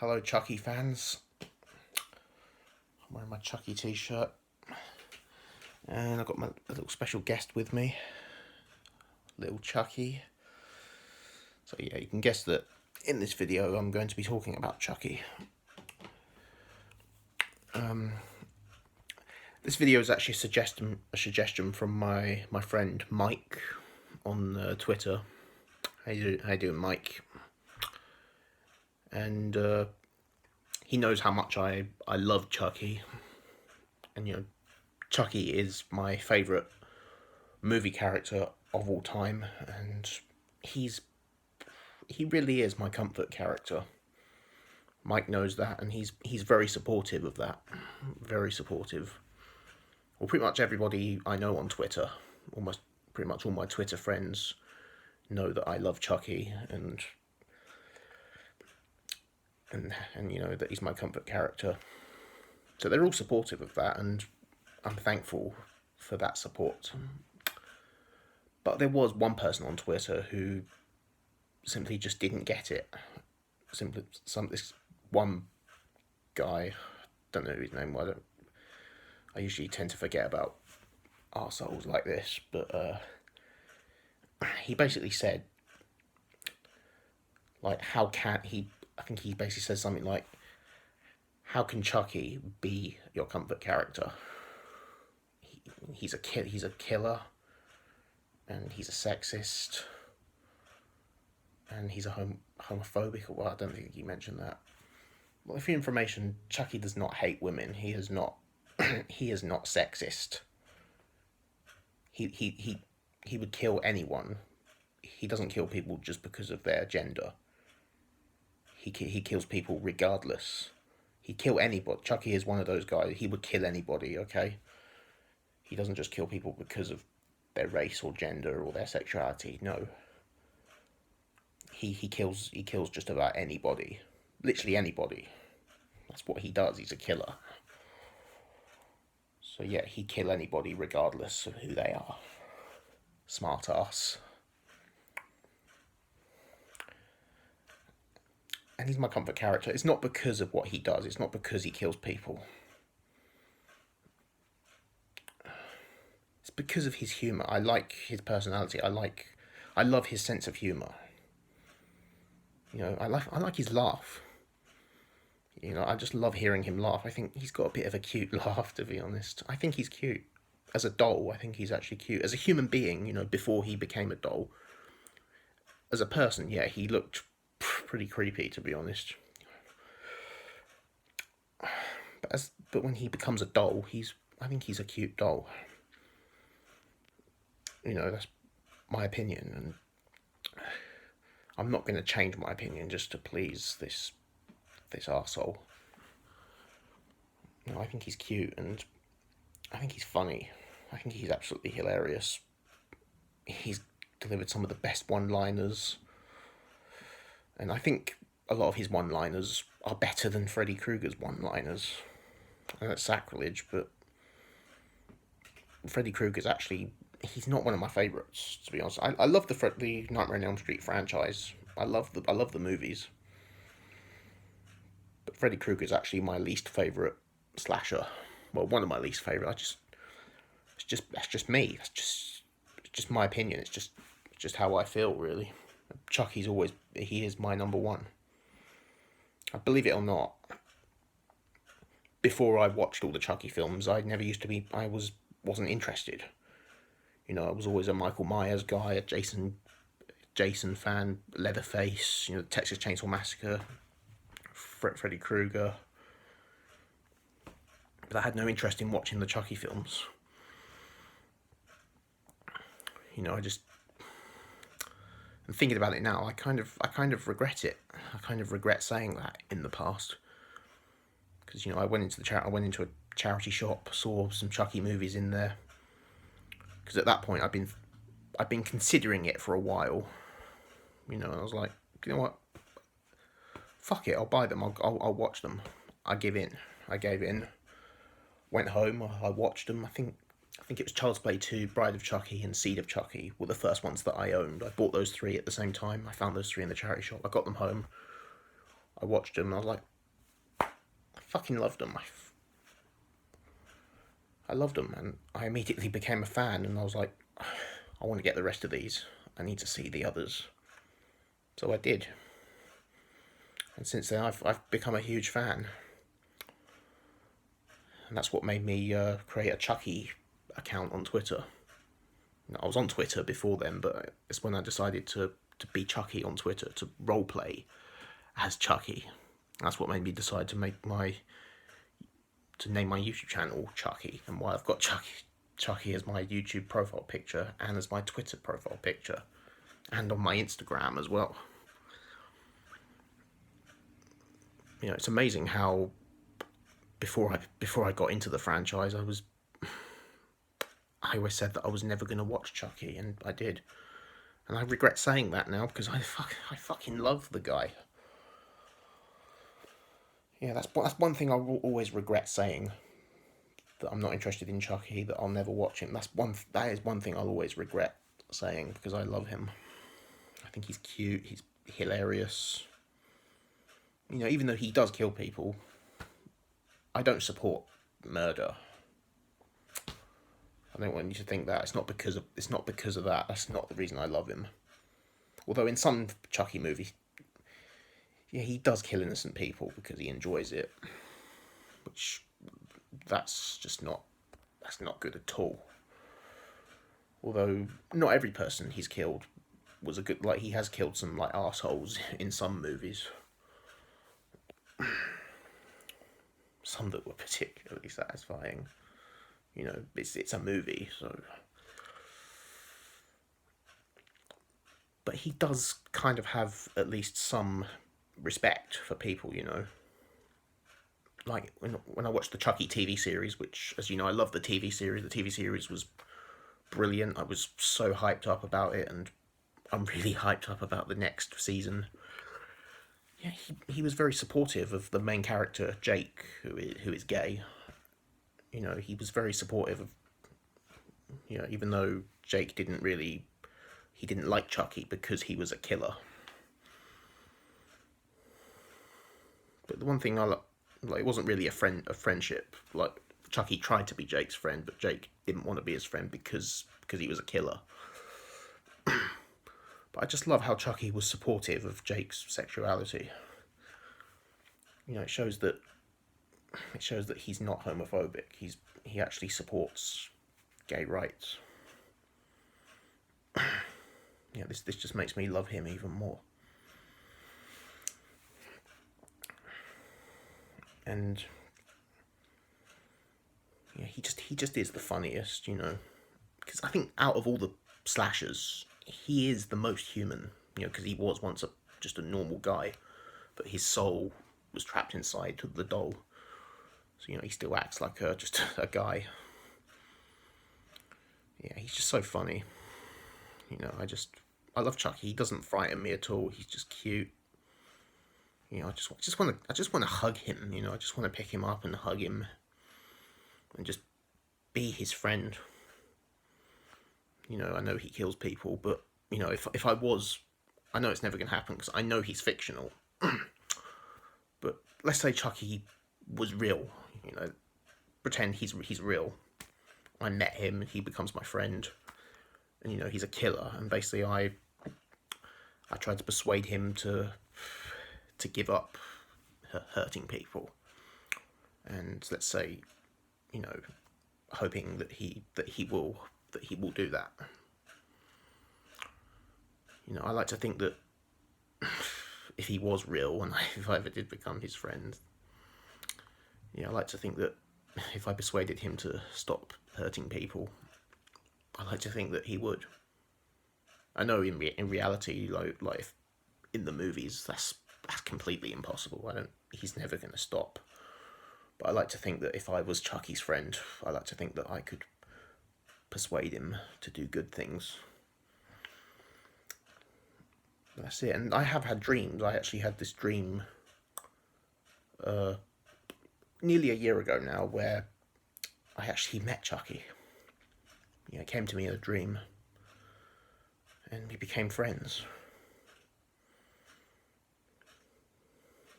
Hello Chucky fans. I'm wearing my Chucky t-shirt and I've got a little special guest with me, little Chucky. So yeah, you can guess that in this video I'm going to be talking about Chucky. This video is actually a suggestion from my friend Mike on Twitter. How you doing, Mike? And he knows how much I love Chucky, and Chucky is my favourite movie character of all time, and he really is my comfort character. Mike knows that, and he's very supportive of that. Very supportive. Well, pretty much everybody I know on Twitter, almost pretty much all my Twitter friends know that I love Chucky, and that he's my comfort character. So they're all supportive of that, and I'm thankful for that support. But there was one person on Twitter who simply just didn't get it. This one guy, don't know his name. I usually tend to forget about arseholes like this, but he basically said, like, how can he? I think he basically says something like, "How can Chucky be your comfort character? He's a killer, and he's a sexist, and he's a homophobic." Well, I don't think he mentioned that. Well, for your information, Chucky does not hate women. He is not. He is not sexist. He would kill anyone. He doesn't kill people just because of their gender. He kills people regardless. He'd kill anybody. Chucky is one of those guys. He would kill anybody. Okay. He doesn't just kill people because of their race or gender or their sexuality. No. He kills just about anybody. Literally anybody. That's what he does. He's a killer. So yeah, he'd kill anybody regardless of who they are. Smart ass. And he's my comfort character. It's not because of what he does. It's not because he kills people. It's because of his humour. I like his personality. I love his sense of humour. I like his laugh. I just love hearing him laugh. I think he's got a bit of a cute laugh, to be honest. I think he's cute. As a doll, I think he's actually cute. As a human being, before he became a doll. As a person, yeah, he looked pretty creepy, to be honest. But when he becomes a doll, I think he's a cute doll. That's my opinion, and I'm not going to change my opinion just to please this arsehole. I think he's cute, and I think he's funny. I think he's absolutely hilarious. He's delivered some of the best one-liners, and I think a lot of his one-liners are better than Freddy Krueger's one-liners. And that's sacrilege, but Freddy Krueger's actually, he's not one of my favourites, to be honest. I love the Nightmare on Elm Street franchise. I love the movies. But Freddy Krueger's actually my least favourite slasher. Well, one of my least favourite. That's just me. It's just my opinion. It's just how I feel, really. Chucky's he is my number one. I believe it or not, before I watched all the Chucky films, I wasn't interested. I was always a Michael Myers guy, a Jason fan, Leatherface, Texas Chainsaw Massacre, Freddy Krueger. But I had no interest in watching the Chucky films. And thinking about it now, I kind of regret it. I kind of regret saying that in the past. Because I went into a charity shop, saw some Chucky movies in there. Because at that point I've been considering it for a while. And I was like, you know what? Fuck it, I'll buy them. I'll watch them. I gave in. Went home. I watched them. I think it was Child's Play 2, Bride of Chucky, and Seed of Chucky were the first ones that I owned. I bought those three at the same time. I found those three in the charity shop. I got them home. I watched them, and I was like, fucking loved them. I loved them, and I immediately became a fan, and I was like, I want to get the rest of these. I need to see the others. So I did. And since then, I've become a huge fan. And that's what made me create a Chucky account on Twitter. I was on Twitter before then, but it's when I decided to be Chucky on Twitter, to roleplay as Chucky. That's what made me decide to name my YouTube channel Chucky, and why I've got Chucky as my YouTube profile picture and as my Twitter profile picture, and on my Instagram as well. You know, it's amazing how before I got into the franchise, I always said that I was never going to watch Chucky, and I did. And I regret saying that now, because I fucking love the guy. Yeah, that's one thing I will always regret saying, that I'm not interested in Chucky, that I'll never watch him. That is one thing I'll always regret saying, because I love him. I think he's cute, he's hilarious. You know, even though he does kill people, I don't support murder. I don't want you to think that it's not because of that. That's not the reason I love him. Although in some Chucky movies, yeah, he does kill innocent people because he enjoys it, which that's not good at all. Although not every person he's killed was a good, like, he has killed some like arseholes in some movies. Some that were particularly satisfying. You know, it's a movie, so. But he does kind of have at least some respect for people, you know. Like, when I watched the Chucky TV series, which, as you know, I love the TV series. The TV series was brilliant. I was so hyped up about it, and I'm really hyped up about the next season. Yeah, he was very supportive of the main character, Jake, who is gay. You know, he was very supportive of, you know, even though Jake didn't like Chucky because he was a killer. But the one thing like, it wasn't really a friendship. Like, Chucky tried to be Jake's friend, but Jake didn't want to be his friend because he was a killer. But I just love how Chucky was supportive of Jake's sexuality. You know, it shows that he's not homophobic. He actually supports gay rights. Yeah, this just makes me love him even more. And yeah, he just is the funniest, you know. Because I think out of all the slashers, he is the most human, you know, because he was once just a normal guy, but his soul was trapped inside the doll. So, you know, he still acts like just a guy. Yeah, he's just so funny. You know, I love Chucky. He doesn't frighten me at all. He's just cute. You know, I just want to hug him. You know, I just want to pick him up and hug him, and just be his friend. You know, I know he kills people, but, you know, if I was, I know it's never going to happen because I know he's fictional. But let's say Chucky was real. You know, pretend he's real. I met him, he becomes my friend, and, you know, he's a killer, and basically I tried to persuade him to give up hurting people, and let's say, you know, hoping that he will do that. You know, I like to think that if he was real, and if I ever did become his friend, I like to think that if I persuaded him to stop hurting people, I like to think that he would. I know in reality, like if in the movies, that's completely impossible. He's never going to stop. But I like to think that if I was Chucky's friend, I like to think that I could persuade him to do good things. But that's it. And I have had dreams. I actually had this dream nearly a year ago now, where I actually met Chucky. It came to me in a dream, and we became friends.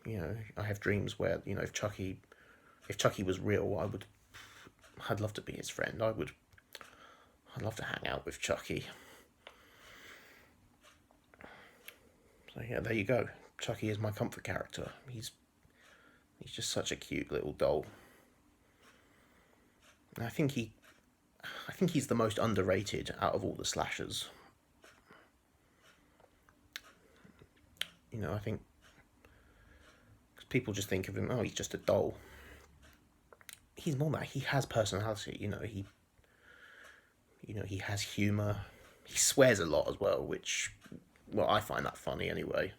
You know, I have dreams where, you know, if Chucky if Chucky was real, I'd love to be his friend. I'd love to hang out with Chucky. So yeah, there you go. Chucky is my comfort character. He's just such a cute little doll. And I think he's the most underrated out of all the slashers. You know, I think people just think of him, oh, he's just a doll. He's more than that. He has personality. He has humour. He swears a lot as well, which, well, I find that funny anyway.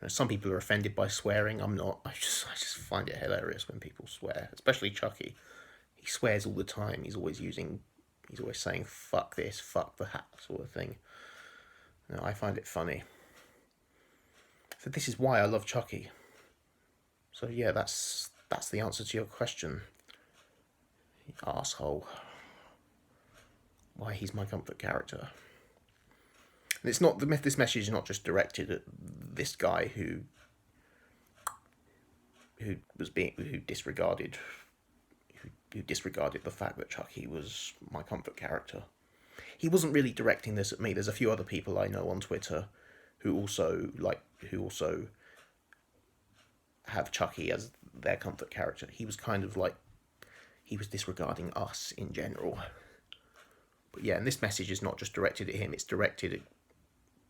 Some people are offended by swearing. I'm not. I just find it hilarious when people swear, especially Chucky. He swears all the time. He's always saying "fuck this," "fuck that" sort of thing. I find it funny. So this is why I love Chucky. So yeah, that's the answer to your question, you asshole. Why he's my comfort character. And it's not this message is not just directed at this guy who disregarded the fact that Chucky was my comfort character. He wasn't really directing this at me. There's a few other people I know on Twitter who also have Chucky as their comfort character. He was kind of like, he was disregarding us in general. But yeah, and this message is not just directed at him, it's directed at,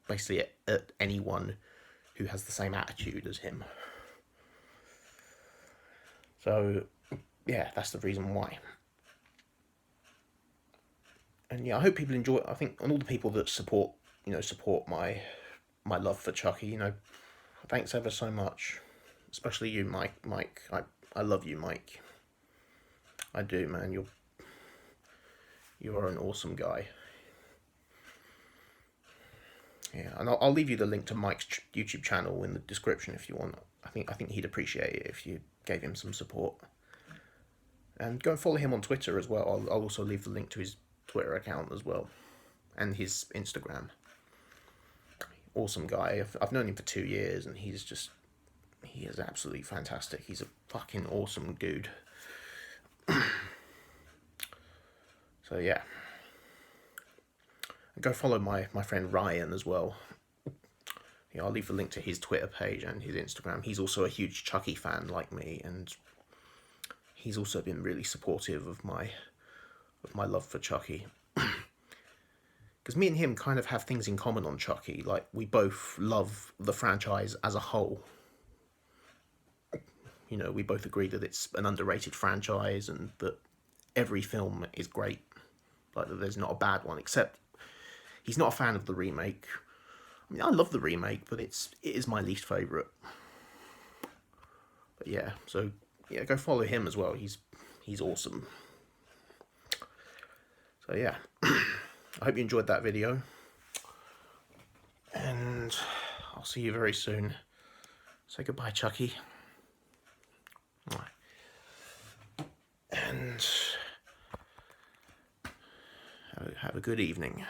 basically at anyone who has the same attitude as him. So yeah, that's the reason why. And yeah, I hope people enjoy it. I think, and all the people that support my love for Chucky, thanks ever so much. Especially you, Mike. I love you, Mike. I do, man. You are an awesome guy. Yeah, and I'll leave you the link to Mike's YouTube channel in the description if you want. I think he'd appreciate it if you gave him some support. And go and follow him on Twitter as well. I'll also leave the link to his Twitter account as well, and his Instagram. Awesome guy. I've known him for 2 years, and he is absolutely fantastic. He's a fucking awesome dude. So yeah, go follow my friend Ryan as well. Yeah, I'll leave the link to his Twitter page and his Instagram. He's also a huge Chucky fan like me, and he's also been really supportive of my love for Chucky. Because me and him kind of have things in common on Chucky. Like, we both love the franchise as a whole. We both agree that it's an underrated franchise and that every film is great. Like, that there's not a bad one, except he's not a fan of the remake. I mean, I love the remake, but it is my least favourite. But yeah, so yeah, go follow him as well. He's awesome. So yeah, I hope you enjoyed that video, and I'll see you very soon. Say goodbye, Chucky. And have a good evening.